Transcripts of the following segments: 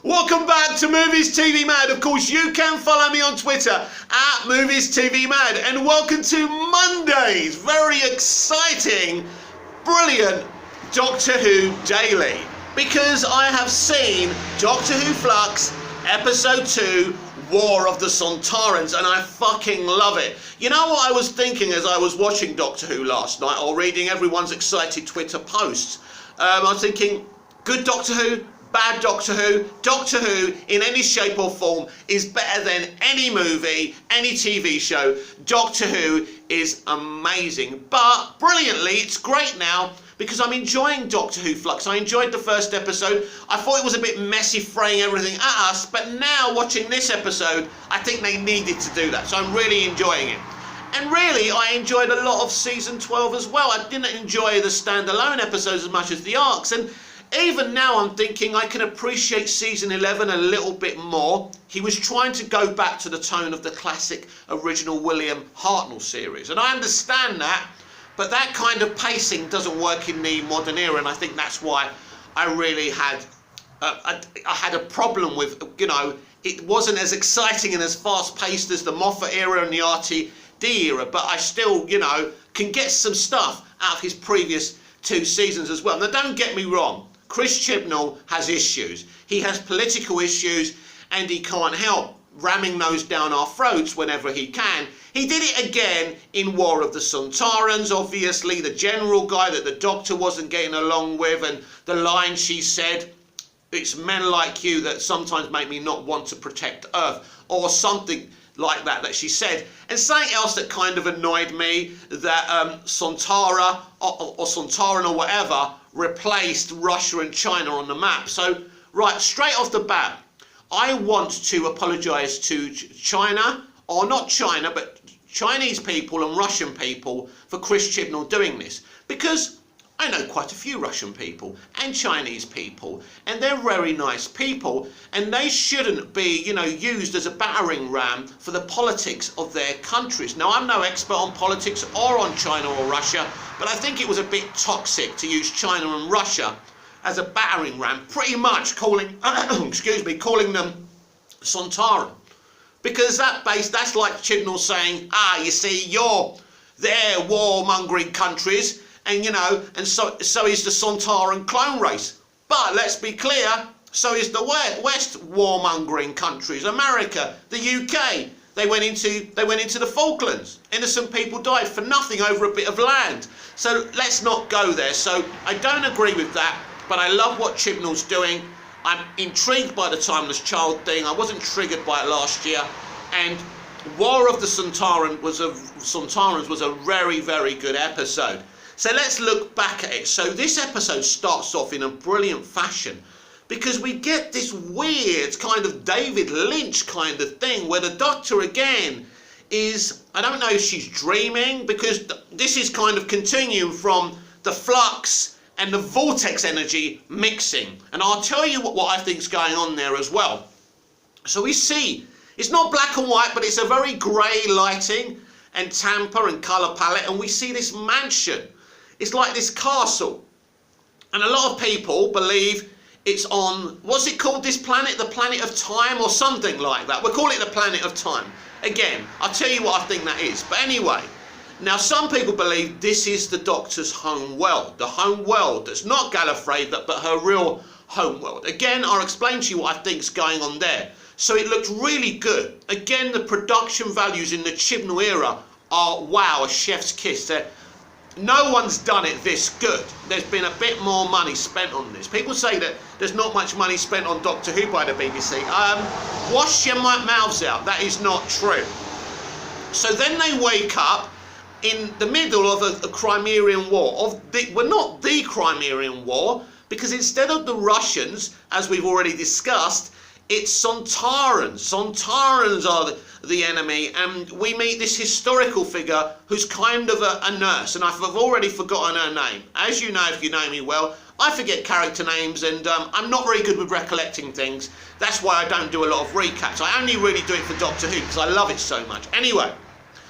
Welcome back to Movies TV Mad. Of course, you can follow me on Twitter at Movies TV Mad. And welcome to Monday's very exciting, brilliant Doctor Who Daily. Because I have seen Doctor Who Flux Episode 2, War of the Sontarans, and I fucking love it. You know what I was thinking as I was watching Doctor Who last night, or reading everyone's excited Twitter posts? I was thinking, good Doctor Who, bad Doctor Who. Doctor Who, in any shape or form, is better than any movie, any TV show. Doctor Who is amazing. But, brilliantly, it's great now, because I'm enjoying Doctor Who Flux. I enjoyed the first episode. I thought it was a bit messy, throwing everything at us, but now, watching this episode, I think they needed to do that, so I'm really enjoying it. And really, I enjoyed a lot of Season 12 as well. I didn't enjoy the standalone episodes as much as the arcs, and even now I'm thinking I can appreciate Season 11 a little bit more. He was trying to go back to the tone of the classic original William Hartnell series, and I understand that, but that kind of pacing doesn't work in the modern era, and I think that's why I really had I had a problem with, you know, it wasn't as exciting and as fast-paced as the Moffat era and the RTD era, but I still, you know, can get some stuff out of his previous 2 seasons as well. Now, don't get me wrong, Chris Chibnall has issues. He has political issues, and he can't help ramming those down our throats whenever he can. He did it again in War of the Sontarans, obviously, the general guy that the Doctor wasn't getting along with, and the line she said, "It's men like you that sometimes make me not want to protect Earth," or something like that she said. And something else that kind of annoyed me, that Sontara or Sontaran or whatever replaced Russia and China on the map. So, right, straight off the bat, I want to apologise to China, or not China, but Chinese people and Russian people for Chris Chibnall doing this. Because I know quite a few Russian people and Chinese people, and they're very nice people, and they shouldn't be, you know, used as a battering ram for the politics of their countries. Now, I'm no expert on politics or on China or Russia, but I think it was a bit toxic to use China and Russia as a battering ram, pretty much calling, calling them Sontaran. Because that's like Chibnall saying, you see, they're war-mongering countries, and, you know, and so is the Sontaran clone race. But let's be clear, so is the West warmongering countries, America, the UK. They went into the Falklands. Innocent people died for nothing over a bit of land. So let's not go there. So I don't agree with that, but I love what Chibnall's doing. I'm intrigued by the Timeless Child thing. I wasn't triggered by it last year. And War of the Sontarans was a very, very good episode. So let's look back at it. So this episode starts off in a brilliant fashion, because we get this weird kind of David Lynch kind of thing where the Doctor again is, I don't know if she's dreaming, because this is kind of continuing from the flux and the vortex energy mixing. And I'll tell you what I think is going on there as well. So we see, it's not black and white, but it's a very grey lighting and tamper and colour palette, and we see this mansion. It's like this castle, and a lot of people believe it's on, what's it called, this planet, the planet of time, or something like that. We'll call it the planet of time. Again, I'll tell you what I think that is. But anyway, now some people believe this is the Doctor's home world, the home world that's not Gallifrey, but her real home world. Again, I'll explain to you what I think is going on there. So it looked really good. Again, the production values in the Chibnall era are, wow, a chef's kiss. No one's done it this good. There's been a bit more money spent on this. People say that there's not much money spent on Doctor Who by the BBC. Wash your mouths out. That is not true. So then they wake up in the middle of a Crimean War. Well, not the Crimean War, because instead of the Russians, as we've already discussed, it's Sontarans. Sontarans are the enemy, and we meet this historical figure who's kind of a nurse, and I've already forgotten her name. As you know, if you know me well, I forget character names, and I'm not very good with recollecting things. That's why I don't do a lot of recaps. I only really do it for Doctor Who, because I love it so much. Anyway,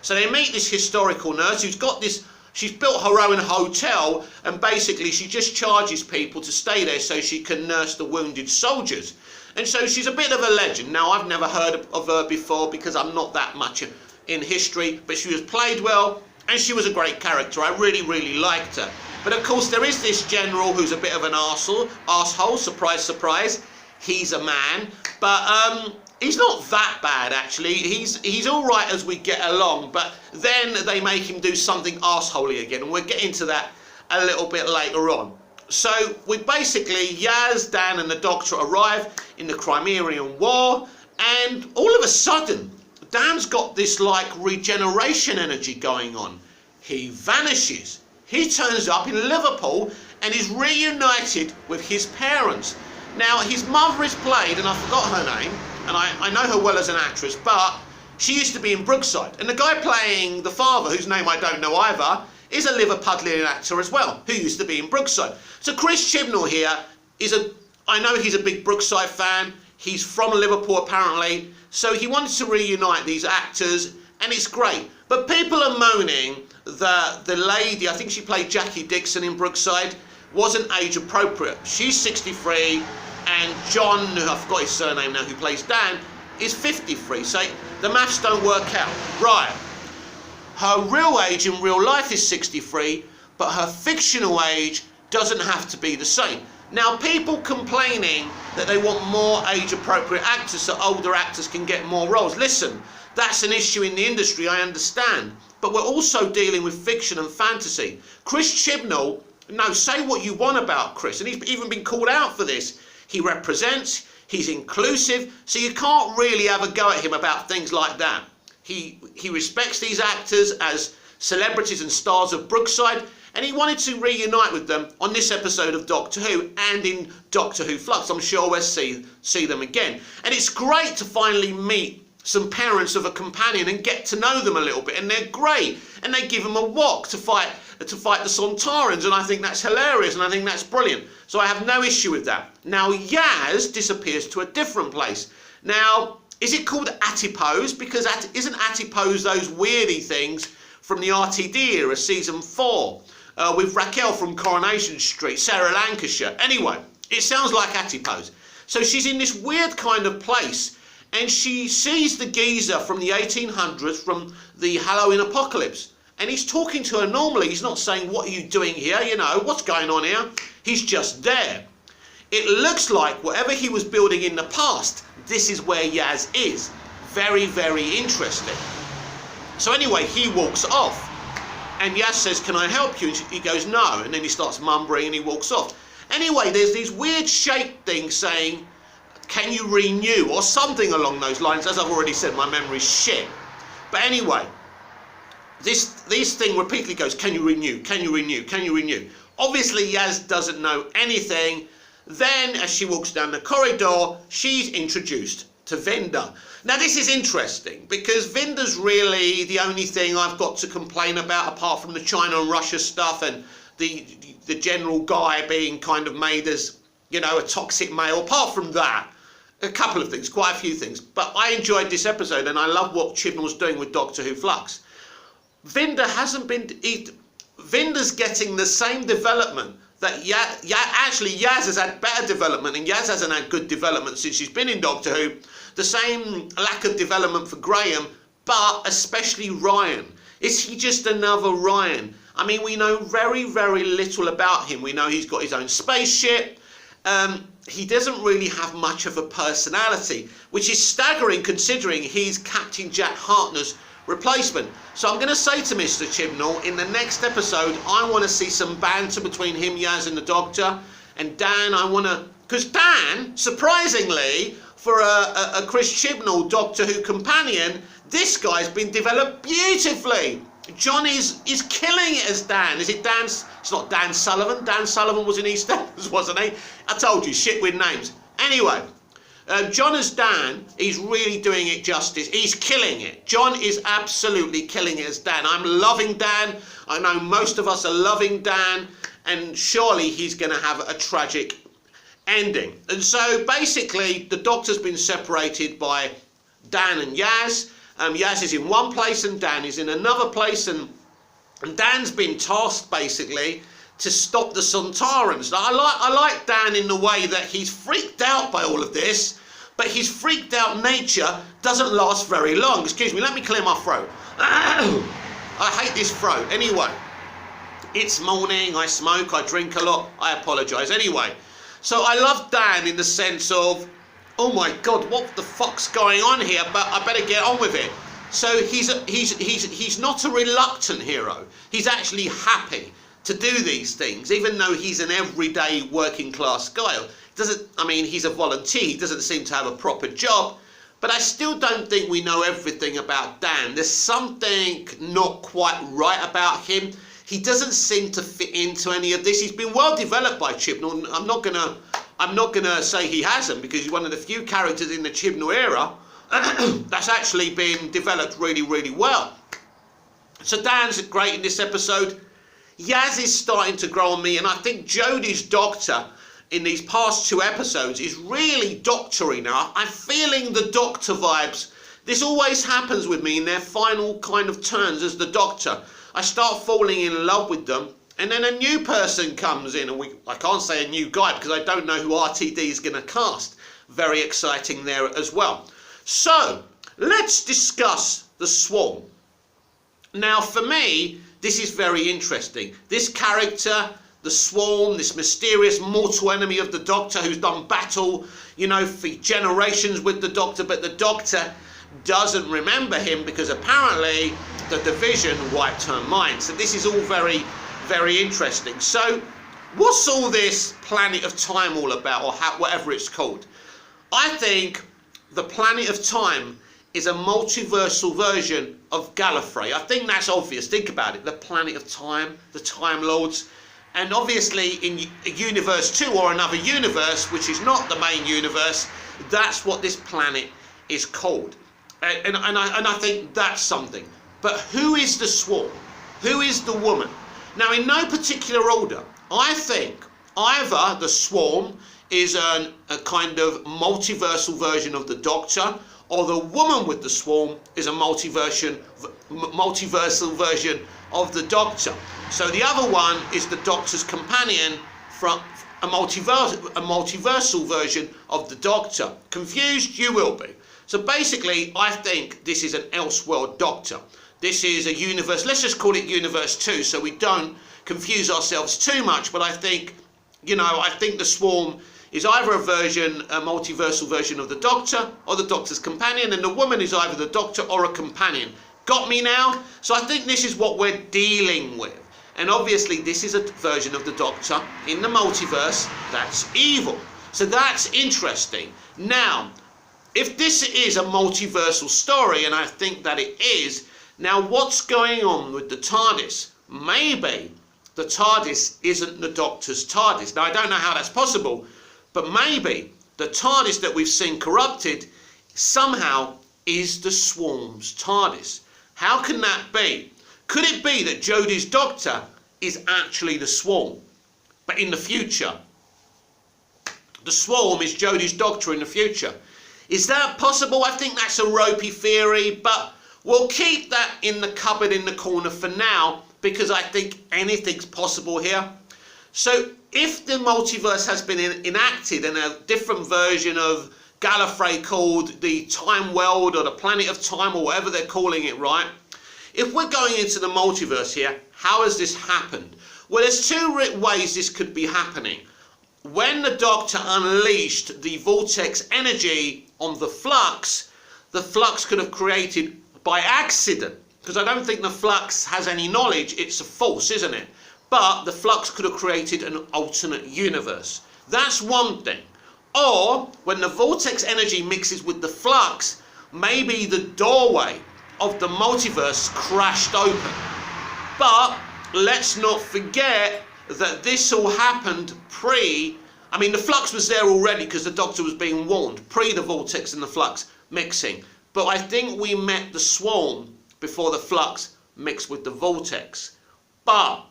so they meet this historical nurse who's got this She's built her own hotel, and basically she just charges people to stay there so she can nurse the wounded soldiers. And so she's a bit of a legend. Now, I've never heard of her before because I'm not that much in history, but she was played well and she was a great character. I really, really liked her. But of course, there is this general who's a bit of an arsehole, surprise, surprise. He's a man, but he's not that bad, actually. He's all right as we get along, but then they make him do something arseholey again, and we'll get into that a little bit later on. So we basically, Yaz, Dan and the Doctor arrive in the Crimean War, and all of a sudden, Dan's got this like regeneration energy going on. He vanishes. He turns up in Liverpool and is reunited with his parents. Now, his mother is played, and I forgot her name, and I know her well as an actress, but she used to be in Brookside. And the guy playing the father, whose name I don't know either, is a Liverpudlian actor as well, who used to be in Brookside. So Chris Chibnall here I know he's a big Brookside fan. He's from Liverpool apparently, so he wanted to reunite these actors, and it's great. But people are moaning that the lady, I think she played Jackie Dixon in Brookside, wasn't age appropriate. She's 63, and John, who I forgot his surname now, who plays Dan, is 53. So the maths don't work out. Right. Her real age in real life is 63, but her fictional age doesn't have to be the same. Now, people complaining that they want more age-appropriate actors so older actors can get more roles. Listen, that's an issue in the industry, I understand. But we're also dealing with fiction and fantasy. Chris Chibnall, no, say what you want about Chris, and he's even been called out for this. He represents, he's inclusive, so you can't really have a go at him about things like that. He respects these actors as celebrities and stars of Brookside, and he wanted to reunite with them on this episode of Doctor Who and in Doctor Who Flux. I'm sure we'll see them again. And it's great to finally meet some parents of a companion and get to know them a little bit, and they're great. And they give them a walk to fight the sontarans, and I think that's hilarious, and I think that's brilliant. So I have no issue with that. Now, Yaz disappears to a different place. Now, is it called Adipose? Because isn't Adipose those weirdy things from the RTD era, season 4, with Raquel from Coronation Street, Sarah Lancashire? Anyway, it sounds like Adipose. So she's in this weird kind of place, and she sees the geezer from the 1800s, from the Halloween apocalypse. And he's talking to her normally. He's not saying, "What are you doing here? You know, what's going on here?" He's just there. It looks like whatever he was building in the past, this is where Yaz is. Very, very interesting. So anyway, he walks off. And Yaz says, "Can I help you?" And he goes, "No." And then he starts mumbling and he walks off. Anyway, there's these weird shaped things saying, "Can you renew?" or something along those lines. As I've already said, my memory's shit. But anyway, this thing repeatedly goes, "Can you renew? Can you renew? Can you renew?" Obviously, Yaz doesn't know anything. Then, as she walks down the corridor, she's introduced to Vinda. Now, this is interesting because Vinda's really the only thing I've got to complain about, apart from the China and Russia stuff and the general guy being kind of made as, you know, a toxic male. Apart from that, a couple of things, quite a few things. But I enjoyed this episode, and I love what Chibnall's doing with Doctor Who Flux. Vinda's getting the same development that Yaz has had better development, and Yaz hasn't had good development since she's been in Doctor Who. The same lack of development for Graham, but especially Ryan. Is he just another Ryan? I mean, we know very, very little about him. We know he's got his own spaceship. He doesn't really have much of a personality, which is staggering considering he's Captain Jack Hartner's replacement. So I'm going to say to Mr. Chibnall, in the next episode, I want to see some banter between him, Yaz, and the Doctor. And Dan, because Dan, surprisingly, for a Chris Chibnall Doctor Who companion, this guy's been developed beautifully. John is killing it as Dan. Is it Dan? It's not Dan Sullivan. Dan Sullivan was in EastEnders, wasn't he? I told you, shit with names. Anyway, John as Dan, he's really doing it justice. He's killing it. John is absolutely killing it as Dan. I'm loving Dan. I know most of us are loving Dan. And surely he's going to have a tragic ending. And so basically, the Doctor's been separated by Dan and Yaz. Yaz is in one place and Dan is in another place, and And Dan's been tasked basically to stop the sontarans. Now, I like Dan in the way that he's freaked out by all of this, but his freaked out nature doesn't last very long. Excuse me, let me clear my throat. I hate this throat. Anyway, it's morning, I smoke, I drink a lot, I apologise. Anyway, so I love Dan in the sense of, oh my God, what the fuck's going on here? But I better get on with it. So he's not a reluctant hero. He's actually happy to do these things, even though he's an everyday working class guy. He's a volunteer. He doesn't seem to have a proper job. But I still don't think we know everything about Dan. There's something not quite right about him. He doesn't seem to fit into any of this. He's been well developed by Chibnall. I'm not gonna say he hasn't, because he's one of the few characters in the Chibnall era that's actually been developed really, really well. So Dan's great in this episode. Yaz is starting to grow on me, and I think Jodie's Doctor in these past 2 episodes is really doctory now. I'm feeling the Doctor vibes. This always happens with me in their final kind of turns as the Doctor. I start falling in love with them, and then a new person comes in, and I can't say a new guy because I don't know who RTD is going to cast. Very exciting there as well. So, let's discuss the Swarm. Now, for me, this is very interesting. This character, the Swarm, this mysterious mortal enemy of the Doctor who's done battle, for generations with the Doctor, but the Doctor doesn't remember him because apparently the Division wiped her mind. So this is all very, very interesting. So what's all this Planet of Time all about, or whatever it's called? I think the Planet of Time is a multiversal version of Gallifrey. I think that's obvious. Think about it. The Planet of Time, the Time Lords. And obviously in Universe 2 or another universe, which is not the main universe, that's what this planet is called. And I think that's something. But who is the Swarm? Who is the woman? Now, in no particular order, I think either the Swarm is a kind of multiversal version of the Doctor, or the woman with the Swarm is a multiversal version of the Doctor. So the other one is the Doctor's companion from a multiversal version of the Doctor. Confused? You will be. So basically, I think this is an Elseworld Doctor. This is a universe, let's just call it Universe 2 so we don't confuse ourselves too much, but I think, I think the Swarm is either a multiversal version of the Doctor or the Doctor's companion, and the woman is either the Doctor or a companion. Got me now? So I think this is what we're dealing with. And obviously this is a version of the Doctor in the multiverse that's evil. So that's interesting. Now, if this is a multiversal story, and I think that it is, now what's going on with the TARDIS? Maybe the TARDIS isn't the Doctor's TARDIS. Now I don't know how that's possible, but maybe the TARDIS that we've seen corrupted somehow is the Swarm's TARDIS. How can that be? Could it be that Jodie's Doctor is actually the Swarm, but in the future? The Swarm is Jodie's Doctor in the future. Is that possible? I think that's a ropey theory, but we'll keep that in the cupboard in the corner for now, because I think anything's possible here. So if the multiverse has been enacted in a different version of Gallifrey called the Time World or the Planet of Time or whatever they're calling it, right? If we're going into the multiverse here, how has this happened? Well, there's 2 ways this could be happening. When the Doctor unleashed the vortex energy on the flux could have created by accident, because I don't think the flux has any knowledge, it's a force, isn't it? But the flux could have created an alternate universe. That's one thing. Or, when the vortex energy mixes with the flux, maybe the doorway of the multiverse crashed open. But let's not forget that this all happened the flux was there already because the Doctor was being warned, pre the vortex and the flux mixing. But I think we met the Swarm before the flux mixed with the vortex. But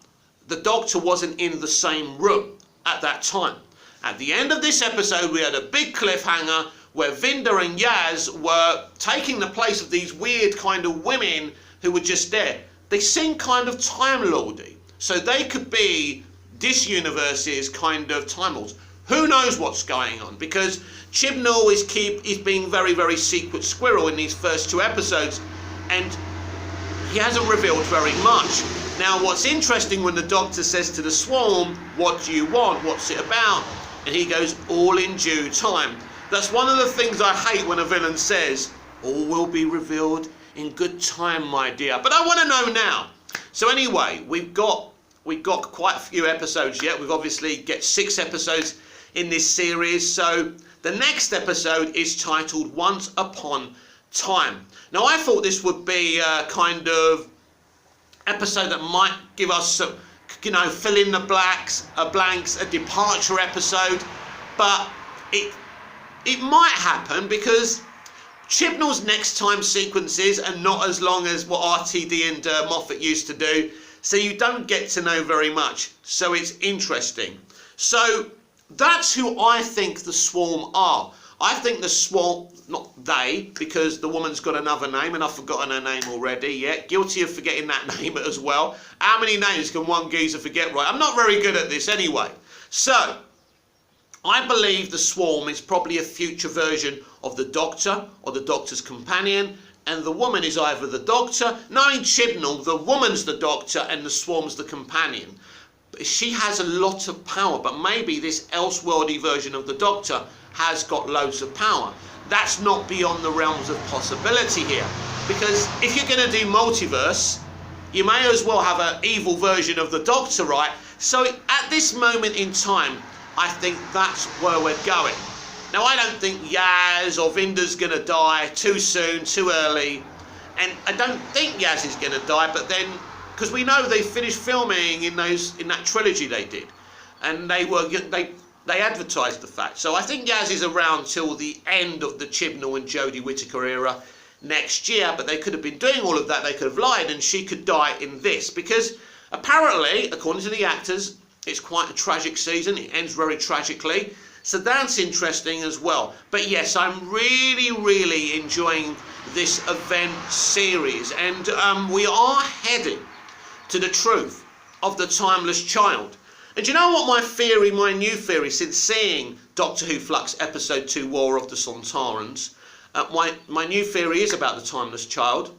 the Doctor wasn't in the same room at that time. At the end of this episode, we had a big cliffhanger where Vinda and Yaz were taking the place of these weird kind of women who were just there. they seem kind of Time Lordy. So they could be this universe's kind of Time Lords. Who knows what's going on? Because Chibnall is being very, very secret squirrel in these first 2 episodes, and he hasn't revealed very much. Now, what's interesting when the Doctor says to the Swarm, "What do you want? What's it about?" And he goes, "All in due time." That's one of the things I hate when a villain says, "All will be revealed in good time, my dear." But I want to know now. So anyway, we've got quite a few episodes yet. We've obviously get 6 episodes in this series. So the next episode is titled Once Upon Time. Now, I thought this would be a kind of episode that might give us some, fill in the blanks, a departure episode, but it might happen because Chibnall's next time sequences are not as long as what RTD and Moffat used to do, so you don't get to know very much. So it's interesting. So that's who I think the Swarm are. I think the Swarm, not they, because the woman's got another name and I've forgotten her name already. Yeah, guilty of forgetting that name as well. How many names can one geezer forget right? I'm not very good at this anyway. So I believe the Swarm is probably a future version of the Doctor or the Doctor's companion, and the woman is either the Doctor. Knowing Chibnall, the woman's the Doctor and the Swarm's the companion. But she has a lot of power, but maybe this elseworldy version of the Doctor has got loads of power. That's not beyond the realms of possibility here, because if you're going to do multiverse, you may as well have an evil version of the Doctor, right? So at this moment in time, I think that's where we're going. Now, I don't think Yaz or Vinder's going to die too soon, too early. And I don't think Yaz is going to die, but then, because we know they finished filming in that trilogy they did. And they advertised the fact. So I think Yaz is around till the end of the Chibnall and Jodie Whittaker era next year. But they could have been doing all of that. They could have lied, and she could die in this. Because apparently, according to the actors, it's quite a tragic season. It ends very tragically. So that's interesting as well. But yes, I'm really, really enjoying this event series. And we are heading to the truth of the Timeless Child. And do you know what my new theory, since seeing Doctor Who Flux Episode 2 War of the Sontarans, my new theory is about the Timeless Child.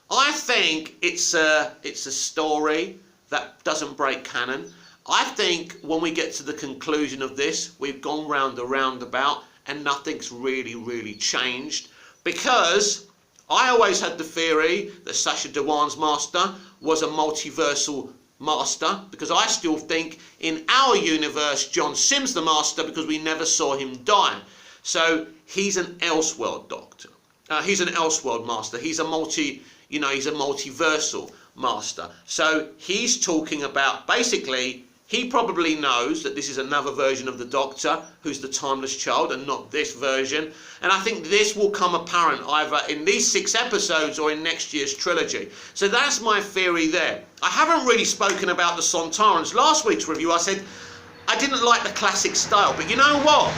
I think it's a story that doesn't break canon. I think when we get to the conclusion of this, we've gone round the roundabout and nothing's really, really changed. Because I always had the theory that Sacha Dhawan's master was a multiversal master, because I still think in our universe John Simm's the master because we never saw him die. So he's an Elseworld Doctor. He's an Elseworld master. He's a he's a multiversal master. So he's talking about, basically, he probably knows that this is another version of the Doctor who's the Timeless Child and not this version. And I think this will come apparent either in these 6 episodes or in next year's trilogy. So that's my theory there. I haven't really spoken about the Sontarans. Last week's review I said I didn't like the classic style, but you know what?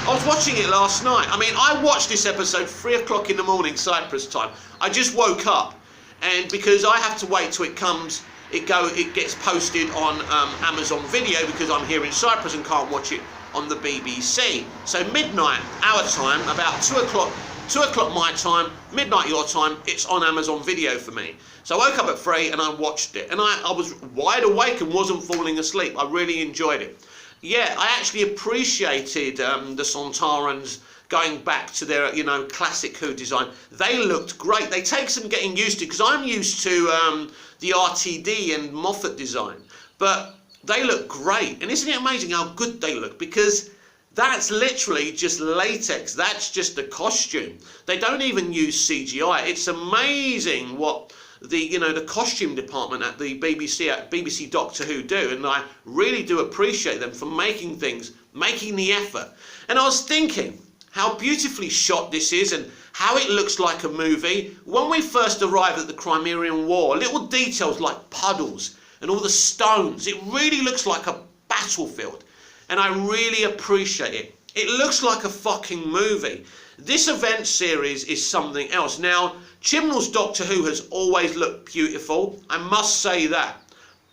I was watching it last night. I mean, I watched this episode 3 o'clock in the morning, Cyprus time. I just woke up, and because I have to wait till it comes, it gets posted on Amazon Video, because I'm here in Cyprus and can't watch it on the BBC. So midnight our time, about 2 o'clock my time, midnight your time, it's on Amazon Video for me. So I woke up at 3 and I watched it, and I was wide awake and wasn't falling asleep. I really enjoyed it. Yeah, I actually appreciated the Sontarans going back to their, classic Who design. They looked great. They take some getting used to, because I'm used to the RTD and Moffat design. But they look great. And isn't it amazing how good they look? Because that's literally just latex. That's just a costume. They don't even use CGI. It's amazing what the costume department at the BBC Doctor Who do, and I really do appreciate them for making the effort. And I was thinking how beautifully shot this is and how it looks like a movie. When we first arrived at the Crimean War, little details like puddles and all the stones, it really looks like a battlefield, and I really appreciate it. It looks like a fucking movie. This event series is something else. Now, Chibnall's Doctor Who has always looked beautiful, I must say that.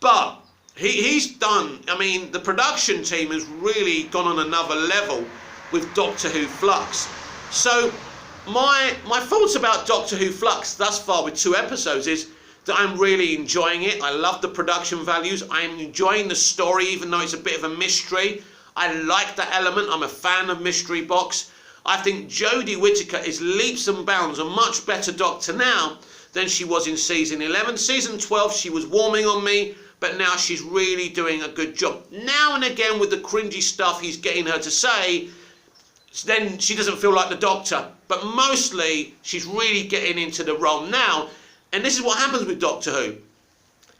But he's done, I mean, the production team has really gone on another level with Doctor Who Flux. So my thoughts about Doctor Who Flux thus far with 2 episodes is that I'm really enjoying it. I love the production values. I'm enjoying the story, even though it's a bit of a mystery. I like that element. I'm a fan of Mystery Box. I think Jodie Whittaker is leaps and bounds a much better Doctor now than she was in season 11. Season 12, she was warming on me, but now she's really doing a good job. Now and again with the cringy stuff he's getting her to say, then she doesn't feel like the Doctor. But mostly, she's really getting into the role now. And this is what happens with Doctor Who.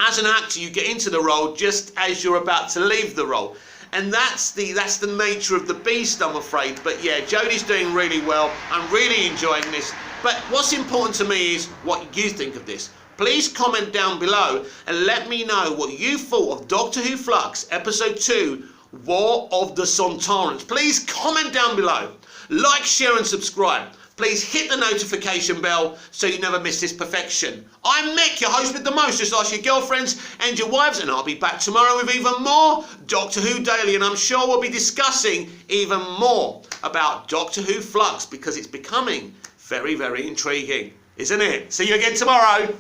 As an actor, you get into the role just as you're about to leave the role. And that's the nature of the beast, I'm afraid. But yeah, Jodie's doing really well. I'm really enjoying this. But what's important to me is what you think of this. Please comment down below and let me know what you thought of Doctor Who Flux Episode 2, War of the Sontarans. Please comment down below. Like, share and subscribe. Please hit the notification bell so you never miss this perfection. I'm Mick, your host with the most. Just ask your girlfriends and your wives, and I'll be back tomorrow with even more Doctor Who Daily. And I'm sure we'll be discussing even more about Doctor Who Flux because it's becoming very, very intriguing, isn't it? See you again tomorrow.